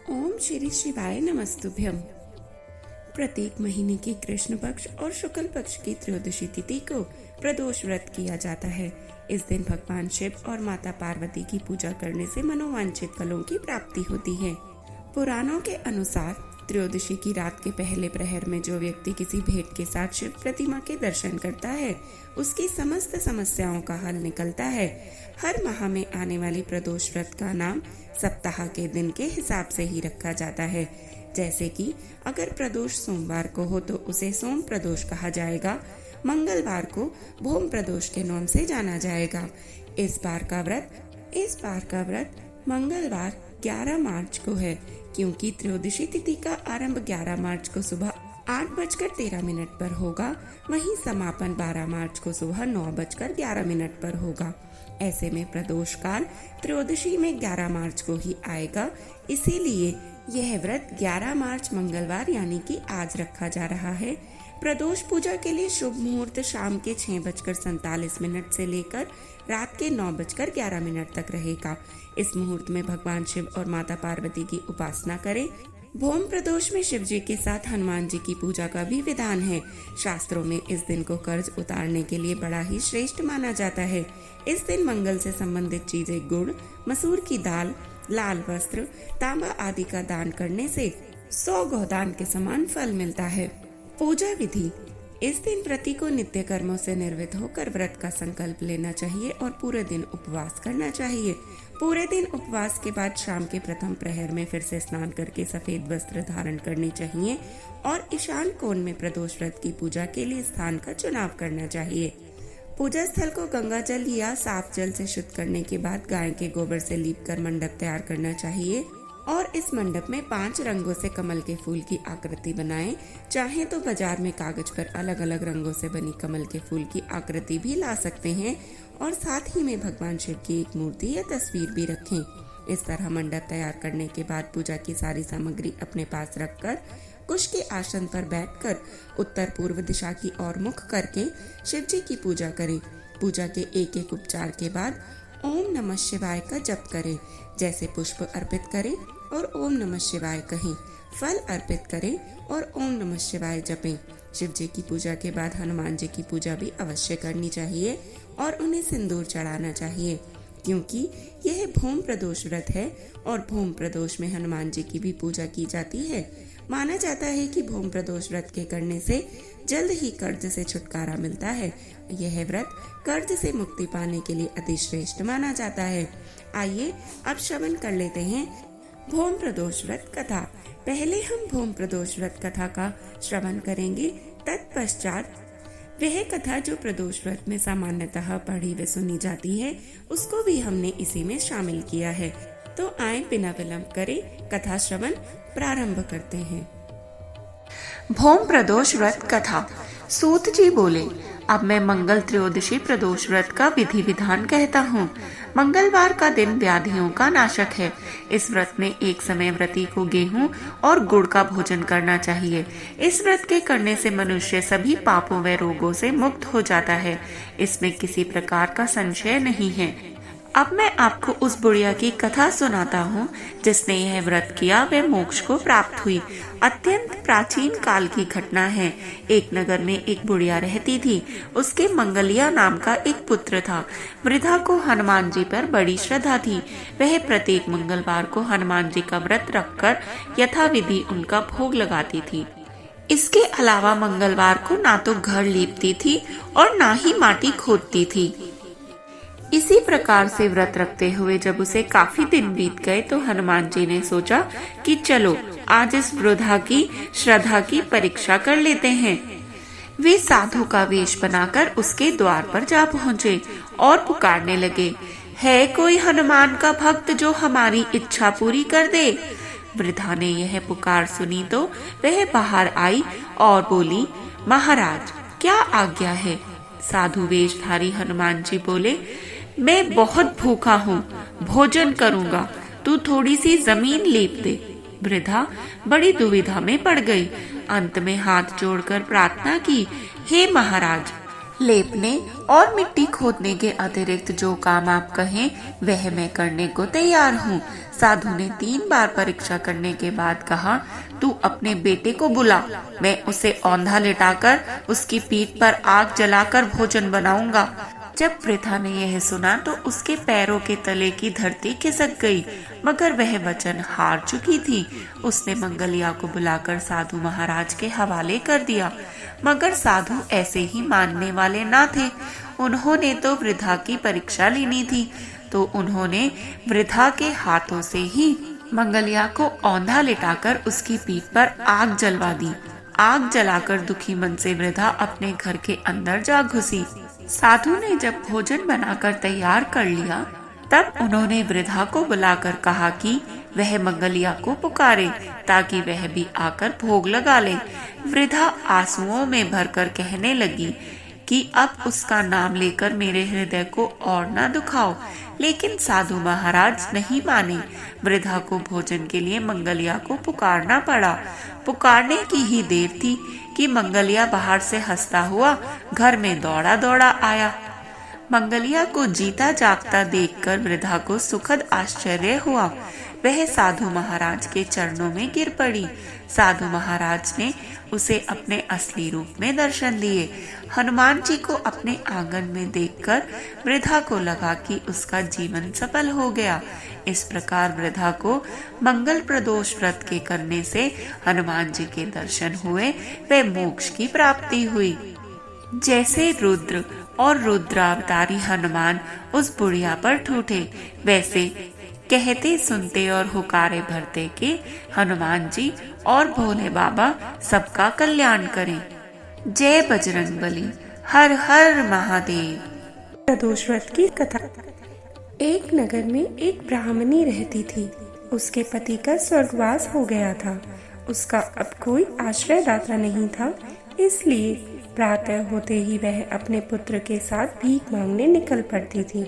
ओम श्री शिवाय नमस्तुभ्यम। प्रत्येक महीने की कृष्ण पक्ष और शुक्ल पक्ष की त्रयोदशी तिथि को प्रदोष व्रत किया जाता है। इस दिन भगवान शिव और माता पार्वती की पूजा करने से मनोवांछित फलों की प्राप्ति होती है। पुराणों के अनुसार त्रयोदशी की रात के पहले प्रहर में जो व्यक्ति किसी भेंट के साथ शिव प्रतिमा के दर्शन करता है, उसकी समस्त समस्याओं का हल निकलता है। हर माह में आने वाली प्रदोष व्रत का नाम सप्ताह के दिन के हिसाब से ही रखा जाता है। जैसे कि अगर प्रदोष सोमवार को हो तो उसे सोम प्रदोष कहा जाएगा। मंगलवार को भोम प्रदोष के नाम से जाना जाएगा। इस बार का व्रत मंगलवार 11 मार्च को है, क्योंकि त्रयोदशी तिथि का आरंभ 11 मार्च को सुबह 8:13 पर होगा। वहीं समापन 12 मार्च को सुबह 9:11 पर होगा। ऐसे में प्रदोष काल त्रयोदशी में 11 मार्च को ही आएगा। इसीलिए यह व्रत 11 मार्च मंगलवार यानी कि आज रखा जा रहा है। प्रदोष पूजा के लिए शुभ मुहूर्त शाम के 6:47 से लेकर रात के 9:11 तक रहेगा। इस मुहूर्त में भगवान शिव और माता पार्वती की उपासना करें। भोम प्रदोष में शिव जी के साथ हनुमान जी की पूजा का भी विधान है। शास्त्रों में इस दिन को कर्ज उतारने के लिए बड़ा ही श्रेष्ठ माना जाता है। इस दिन मंगल से संबंधित चीजें गुड़, मसूर की दाल, लाल वस्त्र, तांबा आदि का दान करने से 100 गोदान के समान फल मिलता है। पूजा विधि: इस दिन व्रती को नित्य कर्मों से निर्वृत्त होकर व्रत का संकल्प लेना चाहिए और पूरे दिन उपवास करना चाहिए। पूरे दिन उपवास के बाद शाम के प्रथम प्रहर में फिर से स्नान करके सफेद वस्त्र धारण करने चाहिए और ईशान कोण में प्रदोष व्रत की पूजा के लिए स्थान का चुनाव करना चाहिए। पूजा स्थल को गंगा जल या साफ जल से शुद्ध करने के बाद गाय के गोबर से लीपकर मंडप तैयार करना चाहिए और इस मंडप में 5 रंगों से कमल के फूल की आकृति बनाएं। चाहे तो बाजार में कागज पर अलग अलग रंगों से बनी कमल के फूल की आकृति भी ला सकते हैं और साथ ही में भगवान शिव की एक मूर्ति या तस्वीर भी रखें। इस तरह मंडप तैयार करने के बाद पूजा की सारी सामग्री अपने पास रखकर कुश के आसन पर बैठकर उत्तर पूर्व दिशा की ओर मुख करके शिव जी की पूजा करें। पूजा के एक एक उपचार के बाद ओम नमः शिवाय का जप करें। जैसे पुष्प अर्पित करें और ओम नमः शिवाय कहें, फल अर्पित करें और ओम नमः शिवाय जपें। शिव जी की पूजा के बाद हनुमान जी की पूजा भी अवश्य करनी चाहिए और उन्हें सिंदूर चढ़ाना चाहिए, क्योंकि यह भोम प्रदोष व्रत है और भोम प्रदोष में हनुमान जी की भी पूजा की जाती है। माना जाता है कि भोम प्रदोष व्रत के करने से जल्द ही कर्ज से छुटकारा मिलता है। यह व्रत कर्ज से मुक्ति पाने के लिए अति श्रेष्ठ माना जाता है। आइए अब श्रवण कर लेते हैं भोम प्रदोष व्रत कथा। पहले हम भोम प्रदोष व्रत कथा का श्रवण करेंगे। तत्पश्चात वह कथा जो प्रदोष व्रत में सामान्यतः पढ़ी व सुनी जाती है, उसको भी हमने इसी में शामिल किया है। तो आए बिना विलंब करे कथा श्रवण प्रारंभ करते हैं। भोम प्रदोष व्रत कथा। सूत जी बोले, अब मैं मंगल त्रयोदशी प्रदोष व्रत का विधि विधान कहता हूँ। मंगलवार का दिन व्याधियों का नाशक है। इस व्रत में एक समय व्रती को गेहूं और गुड़ का भोजन करना चाहिए। इस व्रत के करने से मनुष्य सभी पापों व रोगों से मुक्त हो जाता है। इसमें किसी प्रकार का संशय नहीं है। अब मैं आपको उस बुढ़िया की कथा सुनाता हूँ जिसने यह व्रत किया व मोक्ष को प्राप्त हुई। अत्यंत प्राचीन काल की घटना है। एक नगर में एक बुढ़िया रहती थी। उसके मंगलिया नाम का एक पुत्र था। वृद्धा को हनुमान जी पर बड़ी श्रद्धा थी। वह प्रत्येक मंगलवार को हनुमान जी का व्रत रखकर यथाविधि उनका भोग लगाती थी। इसके अलावा मंगलवार को ना तो घर लीपती थी और ना ही माटी खोदती थी। इसी प्रकार से व्रत रखते हुए जब उसे काफी दिन बीत गए तो हनुमान जी ने सोचा कि चलो आज इस वृद्धा की श्रद्धा की परीक्षा कर लेते हैं। वे साधु का वेश बनाकर उसके द्वार पर जा पहुँचे और पुकारने लगे, है कोई हनुमान का भक्त जो हमारी इच्छा पूरी कर दे। वृद्धा ने यह पुकार सुनी तो वह बाहर आई और बोली, महाराज क्या आज्ञा है। साधु वेशधारी हनुमान जी बोले, मैं बहुत भूखा हूँ, भोजन करूँगा, तू थोड़ी सी जमीन लीप दे। वृद्धा बड़ी दुविधा में पड़ गई। अंत में हाथ जोड़कर प्रार्थना की, हे महाराज, लेपने और मिट्टी खोदने के अतिरिक्त जो काम आप कहें वह मैं करने को तैयार हूँ। साधु ने 3 बार परीक्षा करने के बाद कहा, तू अपने बेटे को बुला, मैं उसे औंधा लिटाकर उसकी पीठ पर आग जलाकर भोजन बनाऊंगा। जब वृद्धा ने यह सुना तो उसके पैरों के तले की धरती खिसक गई, मगर वह वचन हार चुकी थी। उसने मंगलिया को बुलाकर साधु महाराज के हवाले कर दिया, मगर साधु ऐसे ही मानने वाले ना थे। उन्होंने तो वृद्धा की परीक्षा लेनी थी, तो उन्होंने वृद्धा के हाथों से ही मंगलिया को औंधा लिटाकर उसकी पीठ पर आग जलवा दी। आग जलाकर दुखी मन से वृद्धा अपने घर के अंदर जा घुसी। साधु ने जब भोजन बनाकर तैयार कर लिया, तब उन्होंने वृद्धा को बुलाकर कहा कि वह मंगलिया को पुकारे ताकि वह भी आकर भोग लगा ले। वृद्धा आंसुओं में भरकर कहने लगी कि अब उसका नाम लेकर मेरे हृदय को और न दुखाओ, लेकिन साधु महाराज नहीं माने। वृद्धा को भोजन के लिए मंगलिया को पुकारना पड़ा। पुकारने की ही देर थी कि मंगलिया बाहर से हंसता हुआ घर में दौड़ा दौड़ा आया। मंगलिया को जीता जागता देखकर वृद्धा को सुखद आश्चर्य हुआ। वह साधु महाराज के चरणों में गिर पड़ी। साधु महाराज ने उसे अपने असली रूप में दर्शन दिए। हनुमान जी को अपने आंगन में देखकर वृद्धा को लगा कि उसका जीवन सफल हो गया। इस प्रकार वृद्धा को मंगल प्रदोष व्रत के करने से हनुमान जी के दर्शन हुए व मोक्ष की प्राप्ति हुई। जैसे रुद्र और रुद्रावतारी हनुमान उस बुढ़िया पर ठूठे, वैसे कहते सुनते और हुकारे भरते के हनुमान जी और भोले बाबा सबका कल्याण करें। जय बजरंगबली। हर हर महादेव। प्रदोष व्रत की कथा। एक नगर में एक ब्राह्मणी रहती थी। उसके पति का स्वर्गवास हो गया था। उसका अब कोई आश्रयदाता नहीं था, इसलिए प्रातः होते ही वह अपने पुत्र के साथ भीख मांगने निकल पड़ती थी।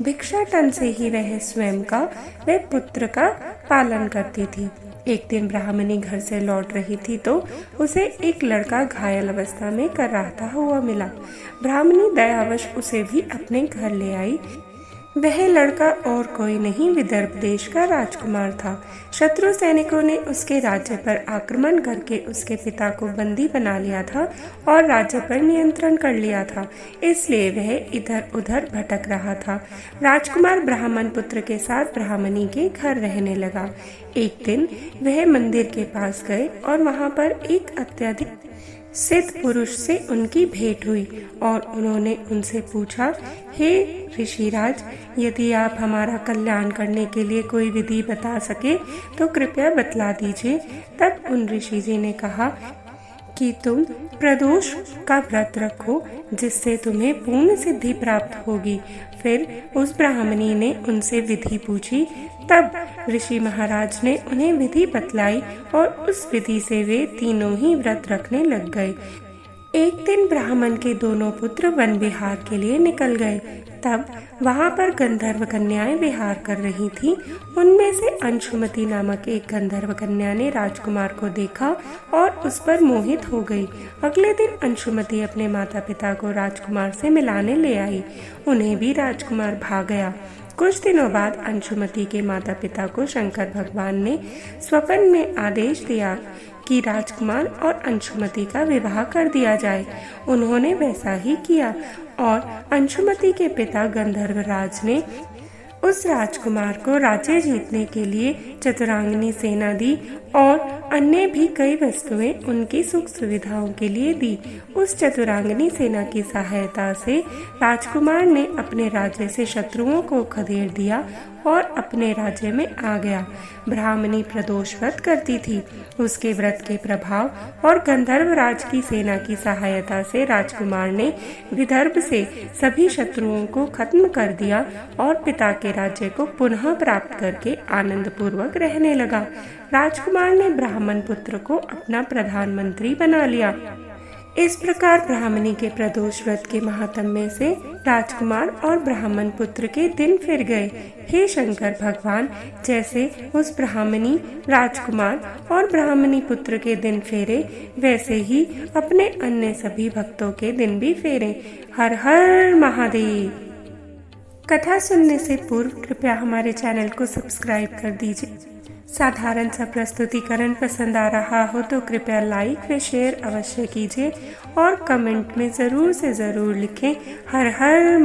भिक्षाटन से ही वह स्वयं का व पुत्र का पालन करती थी। एक दिन ब्राह्मणी घर से लौट रही थी तो उसे एक लड़का घायल अवस्था में कराहता हुआ मिला। ब्राह्मणी दयावश उसे भी अपने घर ले आई। वह लड़का और कोई नहीं, विदर्भ देश का राजकुमार था। शत्रु सैनिकों ने उसके राज्य पर आक्रमण करके उसके पिता को बंदी बना लिया था और राज्य पर नियंत्रण कर लिया था, इसलिए वह इधर उधर भटक रहा था। राजकुमार ब्राह्मण पुत्र के साथ ब्राह्मणी के घर रहने लगा। एक दिन वह मंदिर के पास गए और वहां पर एक अत्यधिक सिद्ध पुरुष से उनकी भेंट हुई और उन्होंने उनसे पूछा, हे ऋषिराज, यदि आप हमारा कल्याण करने के लिए कोई विधि बता सके तो कृपया बतला दीजिए। तब उन ऋषि जी ने कहा कि तुम प्रदोष का व्रत रखो, जिससे तुम्हें पूर्ण सिद्धि प्राप्त होगी। फिर उस ब्राह्मणी ने उनसे विधि पूछी। तब ऋषि महाराज ने उन्हें विधि बतलाई और उस विधि से वे तीनों ही व्रत रखने लग गए। एक दिन ब्राह्मण के दोनों पुत्र वन विहार के लिए निकल गए। तब वहां पर गंधर्व कन्याएं विहार कर रही थीं। उनमें से अंशुमति नामक एक गंधर्व कन्या ने राजकुमार को देखा और उस पर मोहित हो गई। अगले दिन अंशुमति अपने माता पिता को राजकुमार से मिलाने ले आई। उन्हें भी राजकुमार भा गया। कुछ दिनों बाद अंशुमति के माता पिता को शंकर भगवान ने स्वप्न में आदेश दिया कि राजकुमार और अंशुमति का विवाह कर दिया जाए। उन्होंने वैसा ही किया और अंशुमति के पिता गंधर्वराज ने उस राजकुमार को राज्य जीतने के लिए चतुरांगनी सेना दी और अन्य भी कई वस्तुएं उनकी सुख सुविधाओं के लिए दी। उस चतुरांगनी सेना की सहायता से राजकुमार ने अपने राज्य से शत्रुओं को खदेड़ दिया और अपने राज्य में आ गया। ब्राह्मणी प्रदोष व्रत करती थी। उसके व्रत के प्रभाव और गंधर्वराज की सेना की सहायता से राजकुमार ने विदर्भ से सभी शत्रुओं को खत्म कर दिया और पिता के राज्य को पुनः प्राप्त करके आनंद पूर्वक रहने लगा। राजकुमार ने ब्राह्मण पुत्र को अपना प्रधानमंत्री बना लिया। इस प्रकार ब्राह्मणी के प्रदोष व्रत के महात्म्य से राजकुमार और ब्राह्मण पुत्र के दिन फिर गए। हे शंकर भगवान, जैसे उस ब्राह्मणी, राजकुमार और ब्राह्मणी पुत्र के दिन फेरे, वैसे ही अपने अन्य सभी भक्तों के दिन भी फेरे। हर हर महादेव। कथा सुनने से पूर्व कृपया हमारे चैनल को सब्सक्राइब कर दीजिए। साधारण सा प्रस्तुतिकरण पसंद आ रहा हो तो कृपया लाइक व शेयर अवश्य कीजिए और कमेंट में ज़रूर से ज़रूर लिखें हर हर